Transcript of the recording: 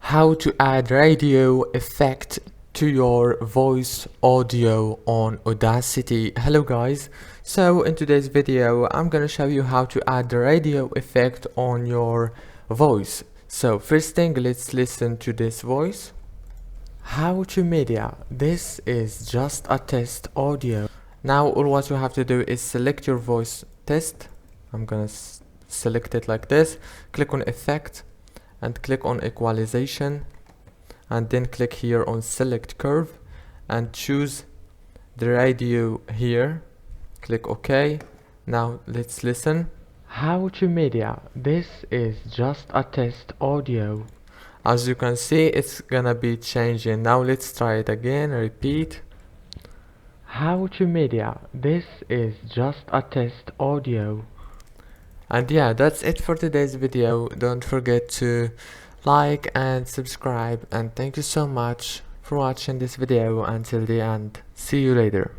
How to add radio effect to your voice audio on Audacity. Hello guys, so in today's video I'm gonna show you how to add the radio effect on your voice. So first thing, let's listen to this voice. How to media, this is just a test audio. Now all what you have to do is select your voice test. I'm gonna select it like this, click on effect and click on equalization, and then click here on select curve and choose the radio here. Click OK. Now let's listen. How to media, this is just a test audio. As you can see, it's gonna be changing. Now let's try it again. Repeat. How to media, this is just a test audio. And yeah, that's it for today's video. Don't forget to like and subscribe, and thank you so much for watching this video until the end. See you later.